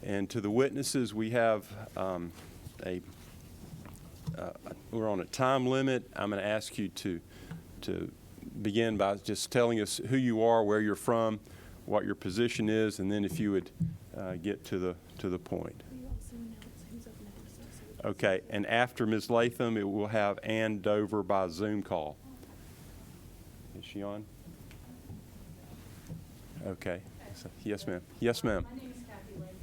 And to the witnesses, we have we're on a time limit. I'm going to ask you to begin by just telling us who you are, where you're from, what your position is, and then if you would get to the point. Okay, and after Ms. Latham, it will have Ann Dover by Zoom call. Is she on? Okay. Yes, ma'am. Yes, ma'am. My name is Kathy Latham.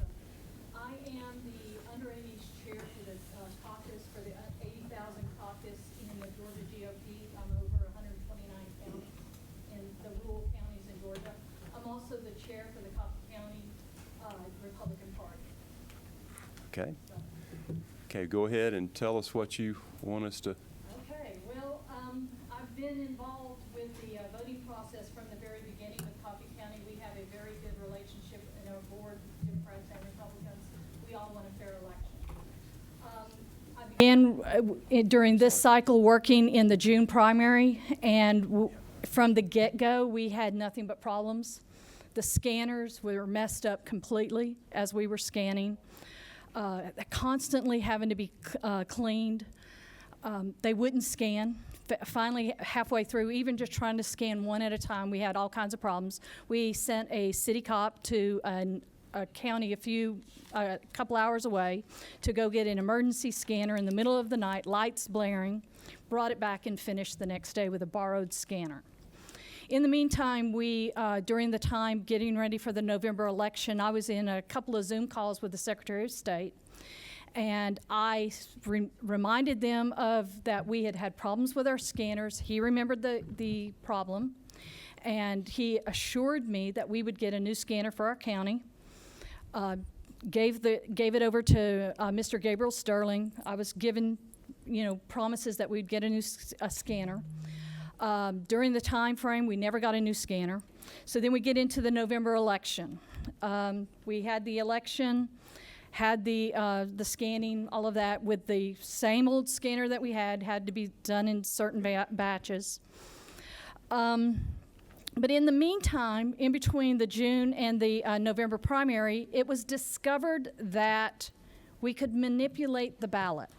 I am the underage chair for the caucus for the 80,000 caucus in the Georgia GOP. I'm over 129 counties in the rural counties in Georgia. I'm also the chair for the Coffee County Republican Party. Okay. Okay, go ahead and tell us what you want us to. Okay, well, I've been involved with the voting process from the very beginning with Coffee County. We have a very good relationship in our board, Democrats and Republicans. We all want a fair election. I began during this cycle working in the June primary, and from the get-go, we had nothing but problems. The scanners were messed up completely as we were scanning. Constantly having to be cleaned. They wouldn't scan. Finally, halfway through, even just trying to scan one at a time, we had all kinds of problems. We sent a city cop to a county a couple hours away to go get an emergency scanner in the middle of the night, lights blaring, brought it back and finished the next day with a borrowed scanner. In the meantime, during the time getting ready for the November election, I was in a couple of Zoom calls with the Secretary of State, and I reminded them that we had problems with our scanners. He remembered the problem, and he assured me that we would get a new scanner for our county. Gave it over to Mr. Gabriel Sterling. I was given, promises that we'd get a new scanner. During the time frame, we never got a new scanner. So then we get into the November election. We had the election, had the scanning, all of that with the same old scanner that we had to be done in certain batches. But in the meantime, in between the June and the November primary, it was discovered that we could manipulate the ballot.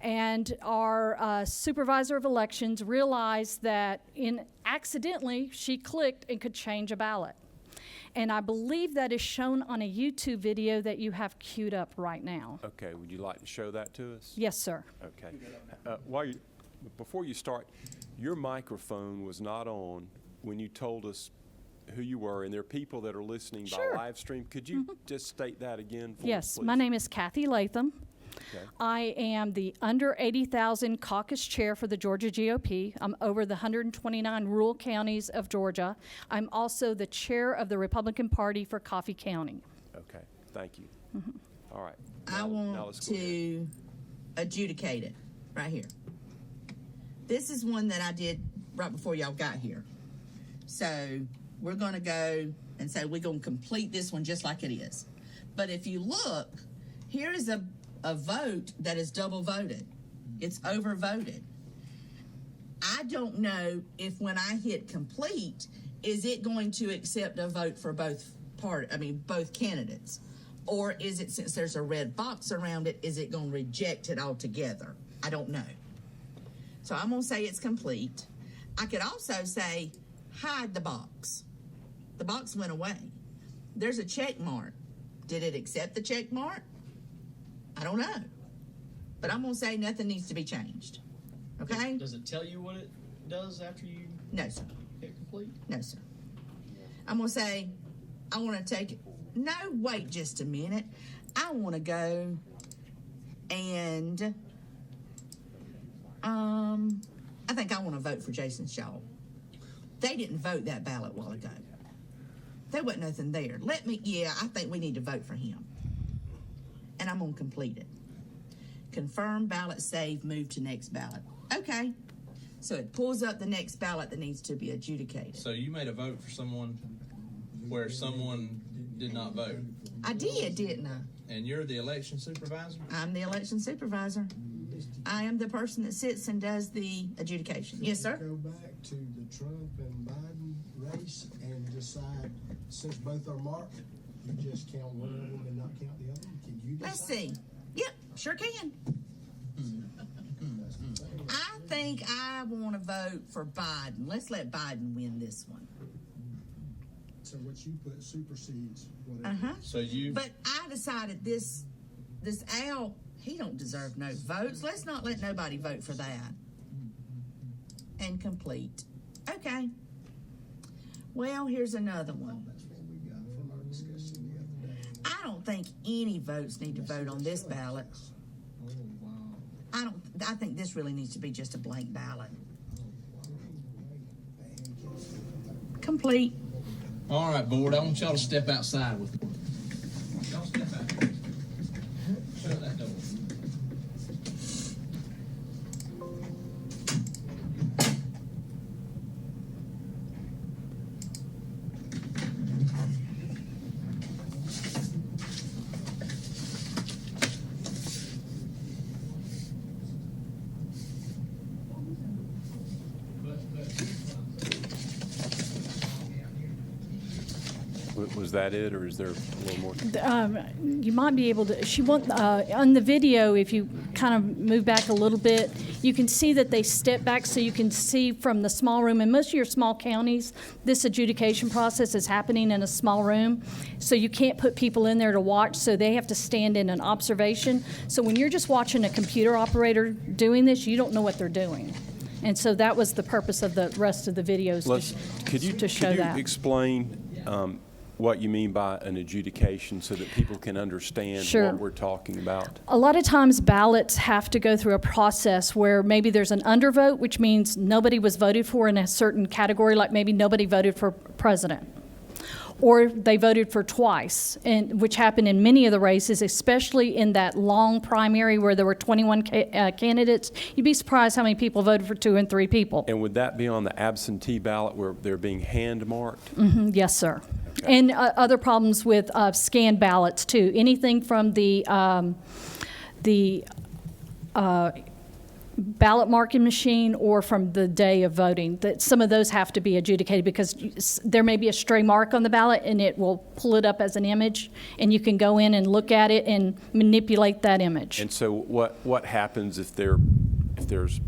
And our supervisor of elections realized that accidentally she clicked and could change a ballot. And I believe that is shown on a YouTube video that you have queued up right now. Okay, would you like to show that to us? Yes, sir. Okay. Before you start, your microphone was not on when you told us who you were, and there are people that are listening by live stream. Could you just state that again for us, Yes, please? my name is Kathy Latham. Okay. I am the under 80,000 caucus chair for the Georgia GOP. I'm over the 129 rural counties of Georgia. I'm also the chair of the Republican Party for Coffee County. Okay, thank you. All right. I want to adjudicate it right here. This is one that I did right before y'all got here. So we're going to go and say we're going to complete this one just like it is. But if you look, here is a vote that is double voted. It's overvoted. I don't know if when I hit complete, is it going to accept a vote for both candidates? Or is it, since there's a red box around it, is it going to reject it altogether? I don't know. So I'm going to say it's complete. I could also say hide the box. The box went away. There's a check mark. Did it accept the check mark? I don't know. But I'm going to say nothing needs to be changed. Okay? Does it tell you what it does after you No, sir. hit complete? No, sir. I'm going to say, I want to take it. No, wait just a minute. I want to go and I think I want to vote for Jason Shaw. They didn't vote that ballot a while ago. There wasn't nothing there. I think we need to vote for him. And I'm going to complete it. Confirm ballot save, move to next ballot. Okay. So it pulls up the next ballot that needs to be adjudicated. So you made a vote for someone where someone did not vote. I did, didn't I? And you're the election supervisor? I'm the election supervisor. I am the person that sits and does the adjudication. Yes, sir? Go back to the Trump and Biden race and decide, since both are marked, You just count one of them and not count the other? Can you decide? Let's see. Yep, sure can. I think I want to vote for Biden. Let's let Biden win this one. So what you put supersedes whatever. Uh-huh. So you, But I decided this Al, he don't deserve no votes. Let's not let nobody vote for that. And complete. Okay. Well, here's another one. That's what we got from our discussion the other day. I don't think any votes need to vote on this ballot. Oh, wow. I think this really needs to be just a blank ballot. Complete. all right, board, I want y'all to step outside with me. Y'all step out. Shut that door. Was that it, or is there a little more? You might be able to, on the video, if you kind of move back a little bit, you can see that they step back so you can see from the small room. In most of your small counties, this adjudication process is happening in a small room. So you can't put people in there to watch, so they have to stand in an observation. So when you're just watching a computer operator doing this, you don't know what they're doing. And so that was the purpose of the rest of the videos, to show Could you that. explain what you mean by an adjudication so that people can understand Sure. what we're talking about? A lot of times ballots have to go through a process where maybe there's an undervote, which means nobody was voted for in a certain category, like maybe nobody voted for president. Or they voted for twice, and which happened in many of the races, especially in that long primary where there were 21 candidates. You'd be surprised how many people voted for 2 and 3 people. And would that be on the absentee ballot where they're being hand marked? Yes, sir. And other problems with scanned ballots, too. Anything from the ballot marking machine or from the day of voting, that some of those have to be adjudicated because there may be a stray mark on the ballot and it will pull it up as an image, and you can go in and look at it and manipulate that image. And so what happens if there's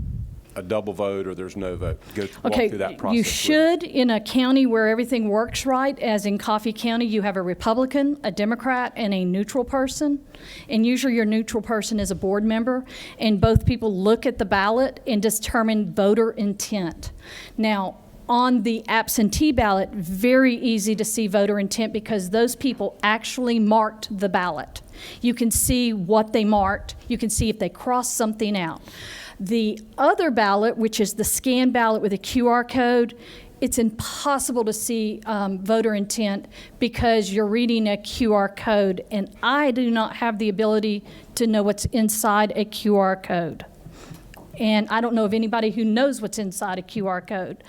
a double vote or there's no vote? Walk through that process. You with us. should, in a county where everything works right, as in Coffee County, you have a Republican, a Democrat, and a neutral person. And usually your neutral person is a board member, and both people look at the ballot and determine voter intent. Now, on the absentee ballot, very easy to see voter intent because those people actually marked the ballot. You can see what they marked. You can see if they crossed something out. The other ballot, which is the scan ballot with a QR code, it's impossible to see voter intent because you're reading a QR code, and I do not have the ability to know what's inside a QR code. And I don't know of anybody who knows what's inside a QR code.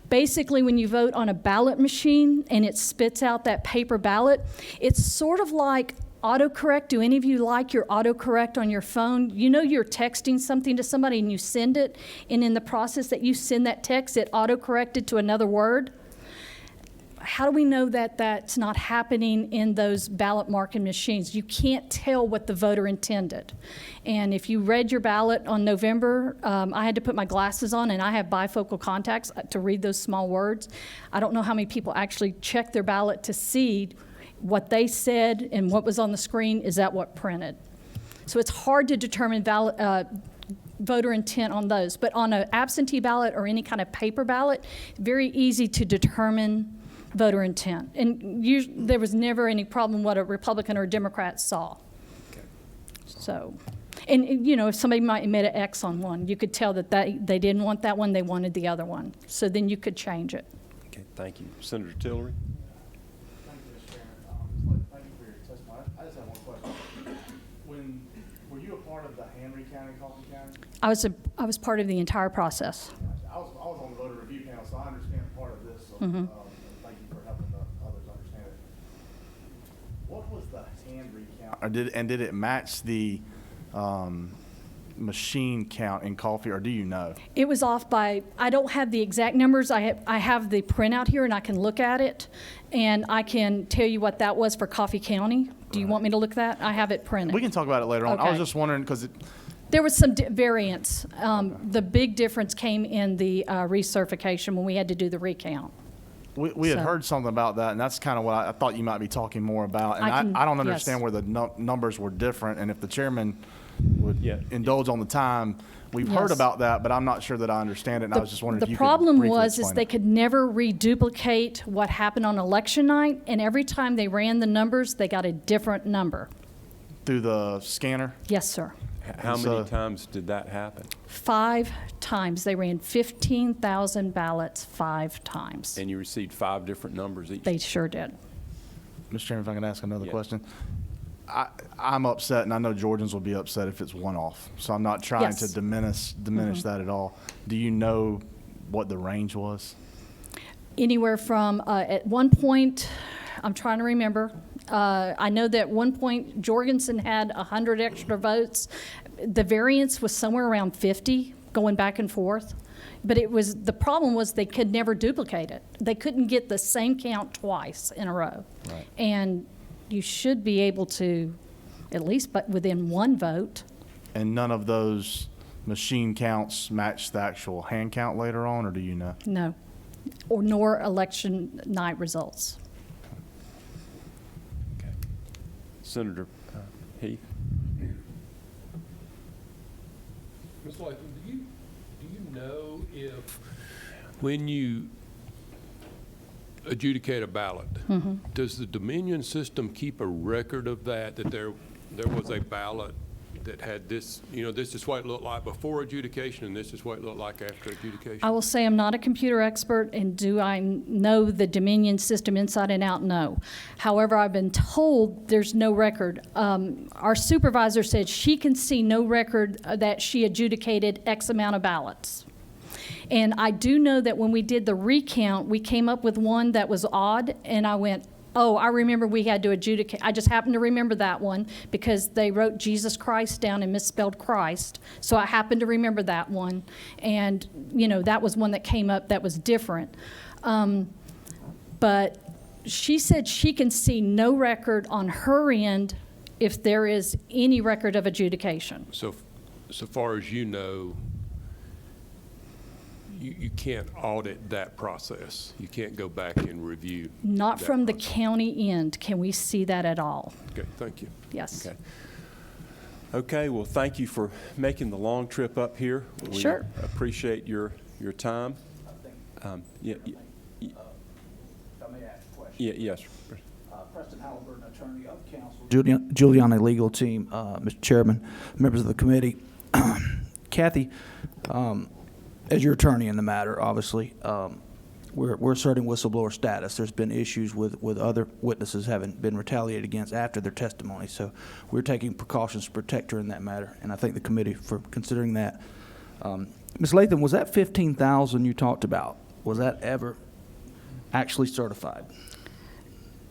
Basically, when you vote on a ballot machine and it spits out that paper ballot, it's sort of like autocorrect. Do any of you like your autocorrect on your phone? You know you're texting something to somebody and you send it, and in the process that you send that text, it autocorrected to another word? How do we know that that's not happening in those ballot marking machines? You can't tell what the voter intended. And if you read your ballot on November, I had to put my glasses on, and I have bifocal contacts to read those small words. I don't know how many people actually check their ballot to see what they said and what was on the screen, is that what printed? So it's hard to determine voter intent on those. But on an absentee ballot or any kind of paper ballot, very easy to determine voter intent. And there was never any problem what a Republican or a Democrat saw. Okay. So, and you know, if somebody might emit an X on one, you could tell that they didn't want that one, they wanted the other one. So then you could change it. Okay, thank you. Senator Tillery? Thank you, Mr. Chairman. Thank you for your testimony. I just have one question. Were you a part of the Henry County, Coffee County? I was part of the entire process. I was on the voter review panel, so I understand part of this. So, Mhm. Thank you for helping others understand it. What was the hand recount? Or did it match the machine count in Coffee, or do you know? It was off by, I don't have the exact numbers. I have the printout here and I can look at it. And I can tell you what that was for Coffee County. Do you want me to look at that? I have it printed. We can talk about it later on. I was Okay. just wondering, because There was some variance. The big difference came in the recertification when we had to do the recount. we had So- heard something about that, and that's kind of what I thought you might be talking more about. And I can- I don't yes. understand where the numbers were different, and if the chairman would Yeah. indulge on the time, we've heard Yes. about that, but I'm not sure that I understand it, and I was just wondering if you The could problem briefly was, is explain they it. could never reduplicate what happened on election night, and every time they ran the numbers, they got a different number. Through the scanner? Yes, sir. How So- many times did that happen? 5 times. They ran 15,000 ballots 5 times. And you received 5 different numbers each? They sure did. Mr. Chairman, if I can ask another Yeah. question? I'm upset, and I know Georgians will be upset if it's one-off, so I'm not trying to Yes. diminish that at all. Do you know what the range was? Anywhere from, at one point, I'm trying to remember, I know that at one point Jorgensen had 100 extra votes. The variance was somewhere around 50, going back and forth. But the problem was they could never duplicate it. They couldn't get the same count twice in a row. Right. And you should be able to, at least but within one vote. And none of those machine counts matched the actual hand count later on, or do you know? No. Or nor election night results. Okay. Senator Heath? Ms. Latham, do you know if, when you adjudicate a ballot, does the Dominion system keep a record of that there was a ballot that had this, this is what it looked like before adjudication, and this is what it looked like after adjudication? I will say I'm not a computer expert, and do I know the Dominion system inside and out? No. However, I've been told there's no record. Our supervisor said she can see no record that she adjudicated X amount of ballots. And I do know that when we did the recount, we came up with one that was odd, and I went, oh, I remember we had to adjudicate. I just happened to remember that one because they wrote Jesus Christ down and misspelled Christ. So I happened to remember that one. And, that was one that came up that was different. But she said she can see no record on her end if there is any record of adjudication. So far as you know, you can't audit that process. You can't go back and review. Not that from the process. county end can we see that at all. Okay, thank you. Yes. Okay. Okay, well, thank you for making the long trip up here. Sure. We appreciate your time. Yeah, If I may ask a question. yes. Preston Halliburton, attorney of counsel. Giuliani legal team, Mr. Chairman, members of the committee. Kathy, as your attorney in the matter, obviously, we're asserting whistleblower status. There's been issues with other witnesses having been retaliated against after their testimony, so we're taking precautions to protect her in that matter, and I thank the committee for considering that. Ms. Latham, was that 15,000 you talked about, was that ever actually certified?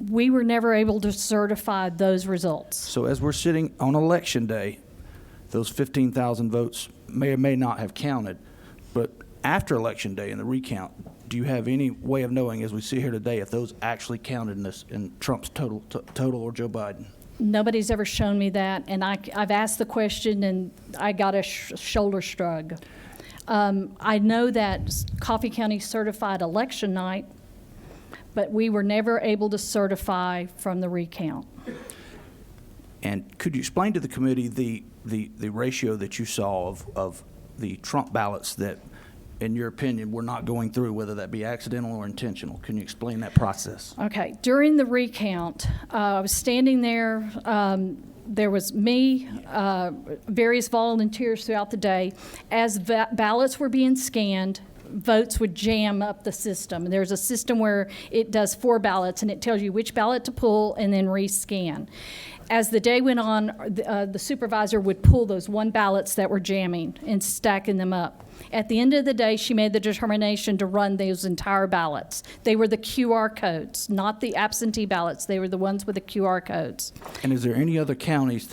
We were never able to certify those results. So as we're sitting on election day, those 15,000 votes may or may not have counted, but after election day in the recount, do you have any way of knowing, as we see here today, if those actually counted in Trump's total or Joe Biden? Nobody's ever shown me that, and I've asked the question, and I got a shoulder shrug. I know that Coffee County certified election night, but we were never able to certify from the recount. And could you explain to the committee the ratio that you saw of the Trump ballots that, in your opinion, were not going through, whether that be accidental or intentional? Can you explain that process? Okay, during the recount, I was standing there. There was me, various volunteers throughout the day. As ballots were being scanned, votes would jam up the system. There's a system where it does 4 ballots, and it tells you which ballot to pull and then rescan. As the day went on, the supervisor would pull those 1 ballots that were jamming and stacking them up. At the end of the day, she made the determination to run those entire ballots. They were the QR codes, not the absentee ballots. They were the ones with the QR codes. And is there any other counties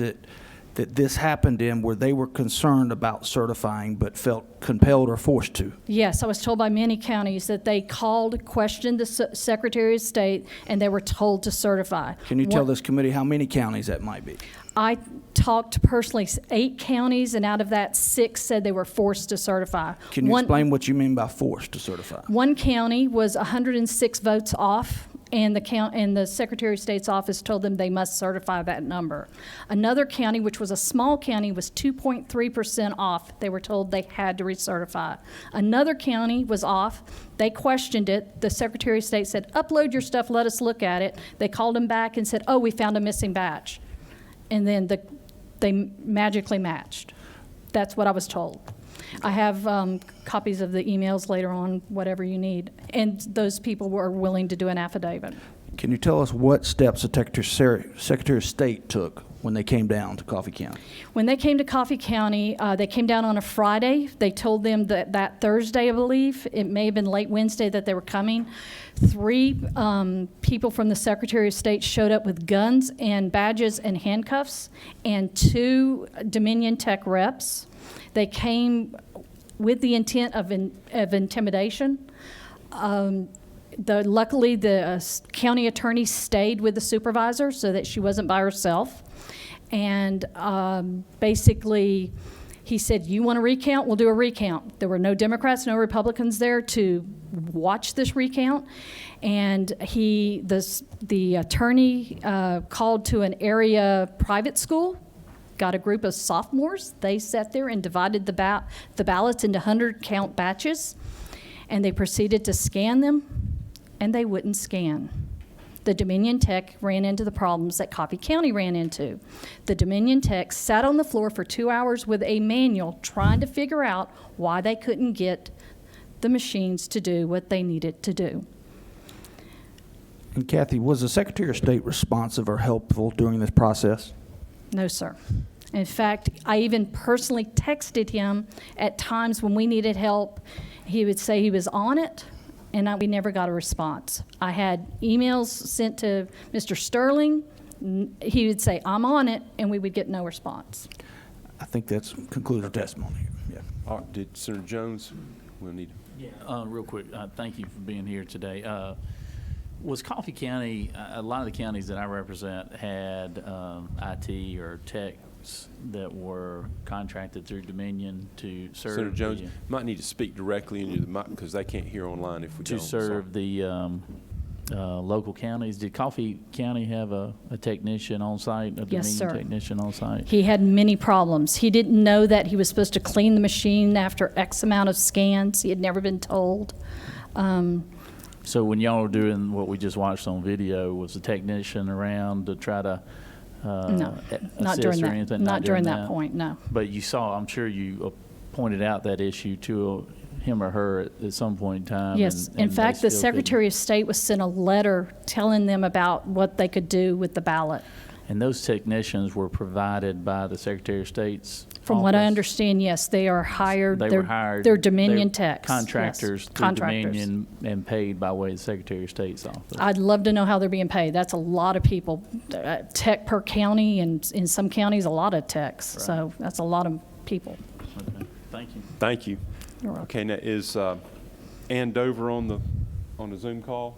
that this happened in where they were concerned about certifying but felt compelled or forced to? Yes, I was told by many counties that they called, questioned the Secretary of State, and they were told to certify. Can you tell this committee how many counties that might be? I talked to personally 8 counties, and out of that, 6 said they were forced to certify. Can you explain what you mean by forced to certify? One county was 106 votes off, and the Secretary of State's office told them they must certify that number. Another county, which was a small county, was 2.3% off. They were told they had to recertify. Another county was off. They questioned it. The Secretary of State said, upload your stuff, let us look at it. They called them back and said, oh, we found a missing batch. And then they magically matched. That's what I was told. I have copies of the emails later on, whatever you need. And those people were willing to do an affidavit. Can you tell us what steps the Secretary of State took when they came down to Coffee County? When they came to Coffee County, they came down on a Friday. They told them that Thursday, I believe, it may have been late Wednesday that they were coming. 3 people from the Secretary of State showed up with guns and badges and handcuffs, and 2 Dominion Tech reps. They came with the intent of intimidation. Luckily, the county attorney stayed with the supervisor so that she wasn't by herself. And basically, he said, you want a recount? We'll do a recount. There were no Democrats, no Republicans there to watch this recount. And the attorney called to an area private school, got a group of sophomores. They sat there and divided the ballots into 100-count batches. And they proceeded to scan them, and they wouldn't scan. The Dominion Tech ran into the problems that Coffee County ran into. The Dominion Tech sat on the floor for 2 hours with a manual trying to figure out why they couldn't get the machines to do what they needed to do. And Kathy, was the Secretary of State responsive or helpful during this process? No, sir. In fact, I even personally texted him at times when we needed help. He would say he was on it, and we never got a response. I had emails sent to Mr. Sterling. He would say, I'm on it, and we would get no response. I think that's concluded testimony. Yeah. Did Senator Jones, we'll need. Real quick, thank you for being here today. Was Coffee County, a lot of the counties that I represent had IT or techs that were contracted through Dominion to serve. Senator Jones, might need to speak directly into the mic because they can't hear online if we don't. To serve the local counties. Did Coffee County have a technician on site, a Yes, Dominion sir. technician on site? He had many problems. He didn't know that he was supposed to clean the machine after X amount of scans. He had never been told. So when y'all were doing what we just watched on video, was the technician around to try to No, not assist during or that. anything? Not during that point, no. But you saw, I'm sure you pointed out that issue to him or her at some point in time. Yes. and In they fact, the still Secretary of State was sent a letter telling them about what they could do with the ballot. And those technicians were provided by the Secretary of State's From what I office? understand, yes, they are hired. They were hired. They're Dominion they're techs. Contractors yes, through contractors. Dominion and paid by way of the Secretary of State's office. I'd love to know how they're being paid. That's a lot of people. Tech per county, and in some counties, a lot of techs. Right. So that's a lot of people. Okay. Thank you. Thank you. You're welcome. Okay, now is Ann Dover on the Zoom call?